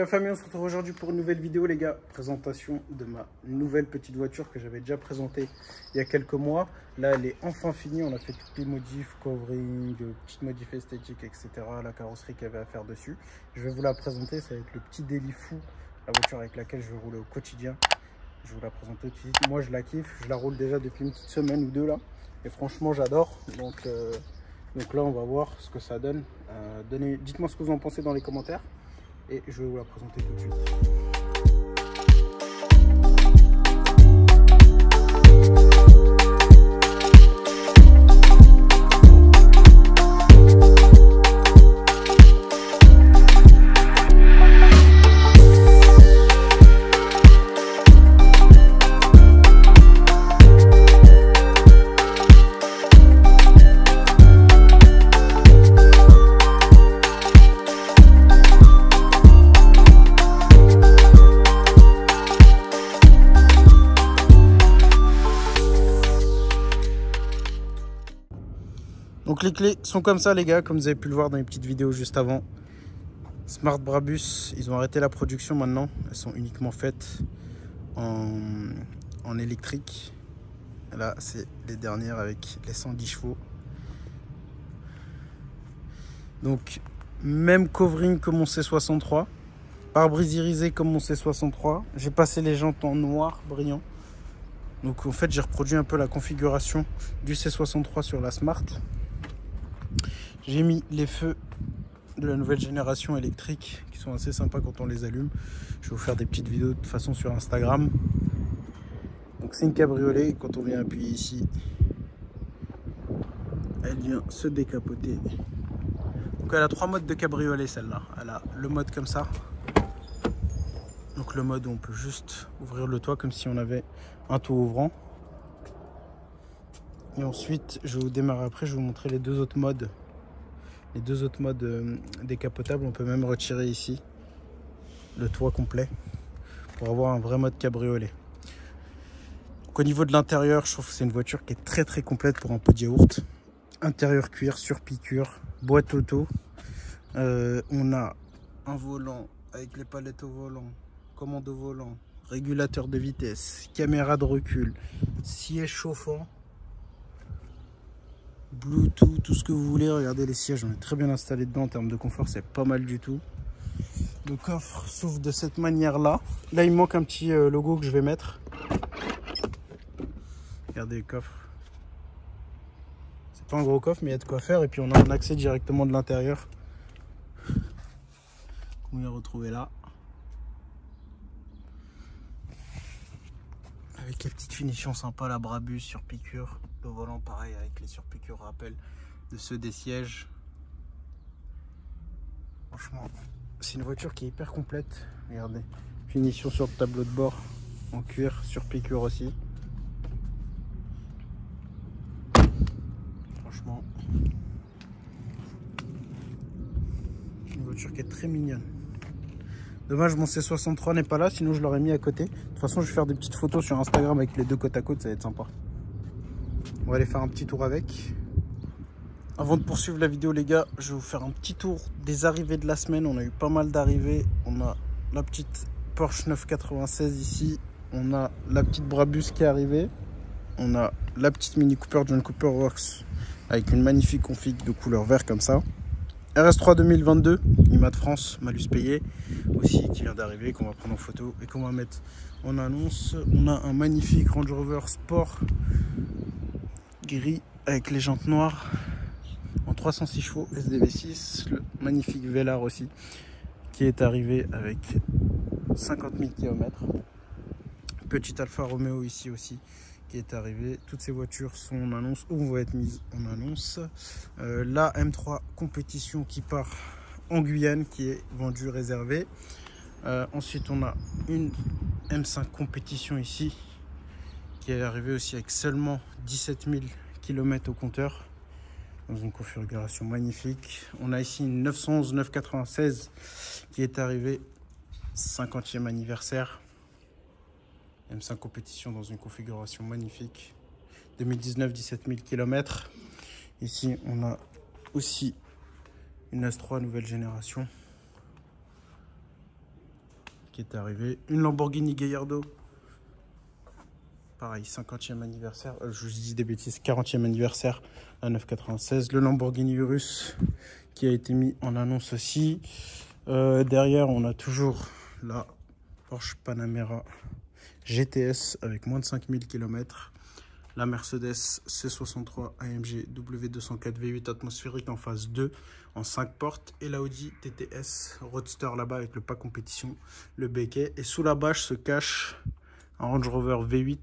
la famille, on se retrouve aujourd'hui pour une nouvelle vidéo les gars. Présentation de ma nouvelle petite voiture que j'avais déjà présentée il y a quelques mois. Là elle est enfin finie, on a fait toutes les modifs, covering, petites modifs esthétiques, etc. La carrosserie qu'il y avait à faire dessus. Je vais vous la présenter, ça va être le petit délit fou, la voiture avec laquelle je vais rouler au quotidien. Je vais vous la présenter tout de suite. Moi je la kiffe, je la roule déjà depuis une petite semaine ou deux là. Et franchement j'adore, donc là on va voir ce que ça donne. Dites-moi ce que vous en pensez dans les commentaires. Et je vais vous la présenter tout de suite. Donc les clés sont comme ça les gars, comme vous avez pu le voir dans les petites vidéos juste avant. Smart Brabus, ils ont arrêté la production maintenant. Elles sont uniquement faites en électrique. Là c'est les dernières avec les 110 chevaux. Donc même covering que mon C63. Pare-brise irisé comme mon C63. J'ai passé les jantes en noir brillant. Donc en fait j'ai reproduit un peu la configuration du C63 sur la Smart. J'ai mis les feux de la nouvelle génération électrique qui sont assez sympas quand on les allume. Je vais vous faire des petites vidéos de toute façon sur Instagram. Donc c'est une cabriolet, quand on vient appuyer ici, elle vient se décapoter. Donc elle a 3 modes de cabriolet celle-là. Elle a le mode comme ça. Donc le mode où on peut juste ouvrir le toit comme si on avait un toit ouvrant. Et ensuite je vais vous démarrer après, je vais vous montrer les deux autres modes. Les deux autres modes décapotables, on peut même retirer ici le toit complet pour avoir un vrai mode cabriolet. Donc, au niveau de l'intérieur, je trouve que c'est une voiture qui est très complète pour un pot de yaourt. Intérieur cuir sur piqûre, boîte auto. On a un volant avec les palettes au volant, commande au volant, régulateur de vitesse, caméra de recul, siège chauffant. Bluetooth, tout ce que vous voulez. Regardez les sièges, on est très bien installé dedans. En termes de confort, c'est pas mal du tout. Le coffre s'ouvre de cette manière là. Là il manque un petit logo que je vais mettre. Regardez le coffre, c'est pas un gros coffre mais il y a de quoi faire. Et puis on a un accès directement de l'intérieur qu'on vient retrouver là, avec les petites finitions sympas, la Brabus sur piqûre. Le volant pareil avec les surpiqûres rappel de ceux des sièges. Franchement c'est une voiture qui est hyper complète. Regardez, finition sur le tableau de bord en cuir, sur piqûre aussi. Franchement une voiture qui est très mignonne. Dommage mon C63 n'est pas là, sinon je l'aurais mis à côté. De toute façon je vais faire des petites photos sur Instagram avec les deux côte à côte, ça va être sympa. On va aller faire un petit tour avec. Avant de poursuivre la vidéo les gars, je vais vous faire un petit tour des arrivées de la semaine. On a eu pas mal d'arrivées. On a la petite Porsche 996 ici. On a la petite Brabus qui est arrivée. On a la petite Mini Cooper John Cooper Works avec une magnifique config de couleur vert comme ça. RS3 2022, IMA de France, malus payé aussi, qui vient d'arriver, qu'on va prendre en photo et qu'on va mettre en annonce. On a un magnifique Range Rover Sport gris avec les jantes noires en 306 chevaux SDV6. Le magnifique Velar aussi qui est arrivé avec 50 000 km. Petit Alfa Romeo ici aussi qui est arrivé. Toutes ces voitures sont en annonce ou vont être mises en annonce. La M3 compétition qui part en Guyane qui est vendue réservée. Ensuite on a une M5 compétition ici qui est arrivée aussi avec seulement 17 000 km au compteur dans une configuration magnifique. On a ici une 911 996 qui est arrivée 50e anniversaire. M5 compétition dans une configuration magnifique. 2019, 17 000 km. Ici on a aussi une S3 nouvelle génération qui est arrivé. Une Lamborghini Gallardo. Pareil, 50e anniversaire. Je vous dis des bêtises, 40e anniversaire à 9,96. Le Lamborghini Urus qui a été mis en annonce aussi. Derrière, on a toujours la Porsche Panamera GTS avec moins de 5000 km. La Mercedes C63 AMG W204 V8 atmosphérique en phase 2 en 5 portes. Et la Audi TTS Roadster là-bas avec le pas compétition, le béquet. Et sous la bâche se cache un Range Rover V8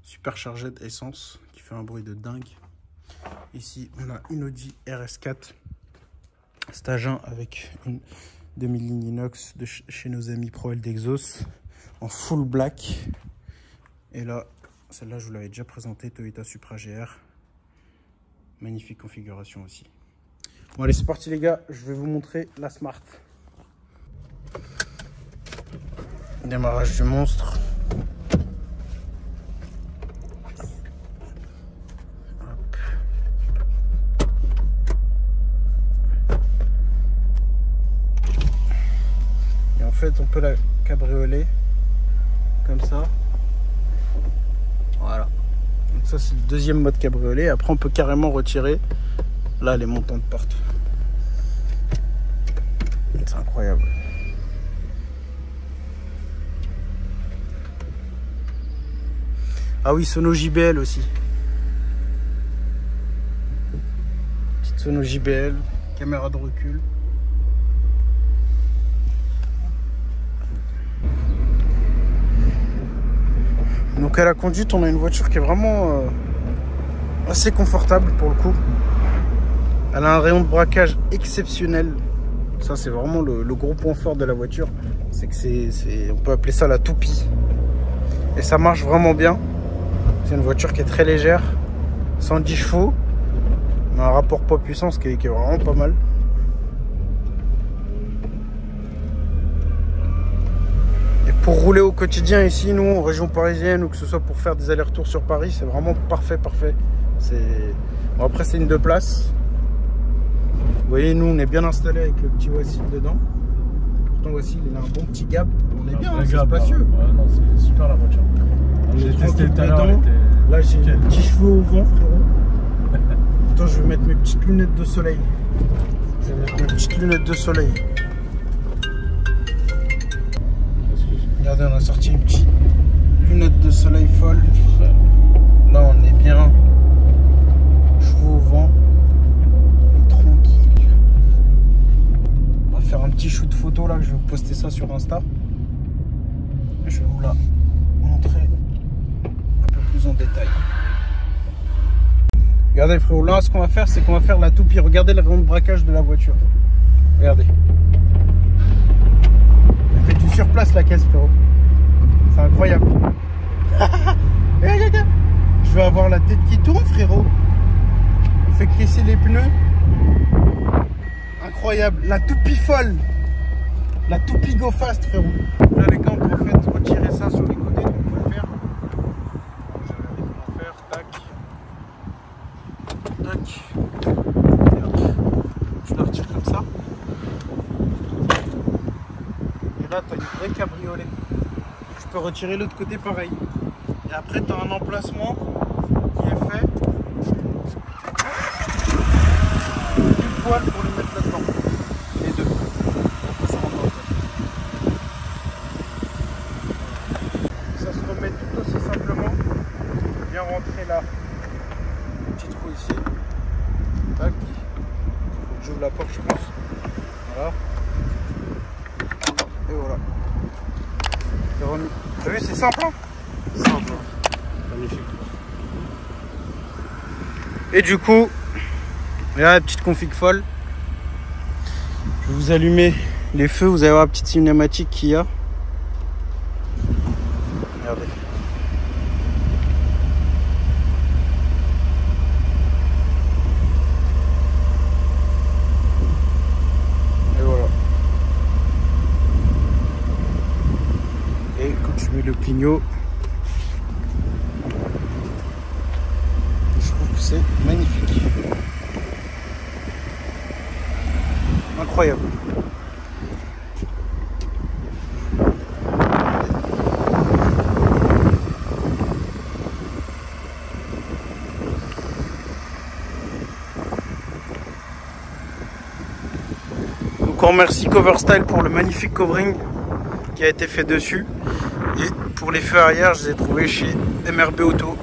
superchargé d'essence qui fait un bruit de dingue. Ici, on a une Audi RS4 Stage 1 avec une demi-ligne inox de chez nos amis Proel d'Exos en full black. Et là, celle-là, je vous l'avais déjà présentée, Toyota Supra GR. Magnifique configuration aussi. Bon, allez, c'est parti les gars, je vais vous montrer la Smart. Démarrage du monstre. Hop. Et en fait, on peut la cabrioler comme ça. Voilà. Donc ça, c'est le deuxième mode cabriolet. Après, on peut carrément retirer là les montants de porte. C'est incroyable. Ah oui, sono JBL aussi. Petite sono JBL, caméra de recul. Donc à la conduite, on a une voiture qui est vraiment assez confortable pour le coup. Elle a un rayon de braquage exceptionnel. Ça, c'est vraiment le gros point fort de la voiture. C'est que on peut appeler ça la toupie. Et ça marche vraiment bien. C'est une voiture qui est très légère, 110 chevaux, on a un rapport poids-puissance qui est vraiment pas mal. Et pour rouler au quotidien ici, nous, en région parisienne, ou que ce soit pour faire des allers-retours sur Paris, c'est vraiment parfait. Bon, après, c'est une 2 places. Vous voyez, nous, on est bien installé avec le petit Wassil dedans. Pourtant, Wassil, il a un bon petit gap. On est bien, c'est spacieux. Ouais, non, c'est super la voiture. J'ai testé tout à l'heure. Là, j'ai les petits cheveux au vent, frérot. Attends, je vais mettre mes petites lunettes de soleil. Je vais mettre mes petites lunettes de soleil. Regardez, on a sorti une petite lunette de soleil folle. Là, on est bien. Cheveux au vent. Et tranquille. On va faire un petit shoot photo là. Je vais vous poster ça sur Insta. Je vais vous la montrer en détail. Regardez frérot, là ce qu'on va faire, c'est qu'on va faire la toupie. Regardez le rayon de braquage de la voiture. Regardez. Elle fait du surplace la caisse frérot. C'est incroyable. Je vais avoir la tête qui tourne frérot. On fait crisser les pneus. Incroyable. La toupie folle. La toupie go fast frérot. Là les gars, on peut en fait retirer ça sur les côtés. Donc on peut le faire. Tac. Et hop. Tu la retires comme ça. Et là, tu as une vraie cabriolet. Tu peux retirer l'autre côté pareil. Et après, tu as un emplacement qui est fait. Une poêle pour le mettre là-dedans. Les deux. Ça rentre dans le coffre. Ça se remet tout aussi simplement. Bien rentrer là. Petit trou ici. Tac. J'ouvre la porte, je pense. Voilà. Et voilà. C'est remis. Vous avez vu, c'est simple, hein? Simple. Magnifique. Et du coup, là, la petite config folle. Je vais vous allumer les feux. Vous allez voir la petite cinématique qu'il y a. Regardez. Le clignot, je trouve que c'est magnifique, incroyable. remercie Coverstyle pour le magnifique covering qui a été fait dessus. Et pour les feux arrière, je les ai trouvés chez MRB Auto,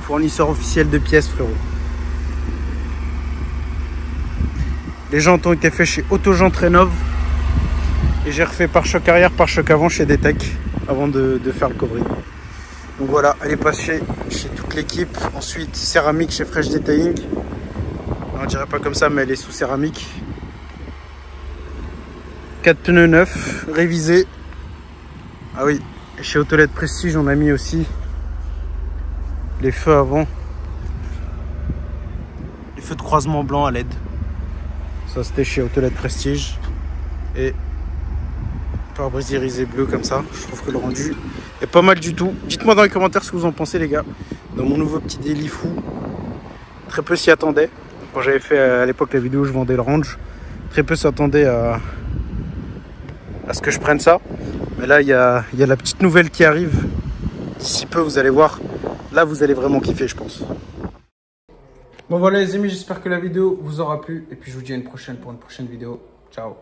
fournisseur officiel de pièces, frérot. Les jantes ont été faits chez Autojantes Rénov. Et j'ai refait pare-choc arrière, pare-choc avant chez Detec avant de faire le covering. Donc voilà, elle est passée chez toute l'équipe. Ensuite, céramique chez Fresh Detailing. On dirait pas comme ça, mais elle est sous céramique. 4 pneus neufs, révisés. Ah oui, et chez Autoled Prestige, on a mis aussi les feux avant. Les feux de croisement blanc à LED. Ça, c'était chez Autoled Prestige. Et pare-brise irisé bleu comme ça. Je trouve que le rendu est pas mal du tout. Dites-moi dans les commentaires ce que vous en pensez, les gars. Dans mon nouveau petit daily fou, très peu s'y attendaient. Quand j'avais fait à l'époque la vidéo où je vendais le range, très peu s'attendaient à ce que je prenne ça. Mais là, il y a la petite nouvelle qui arrive. D'ici peu, vous allez voir. Là, vous allez vraiment kiffer, je pense. Bon voilà les amis, j'espère que la vidéo vous aura plu. Et puis je vous dis à une prochaine pour une prochaine vidéo. Ciao.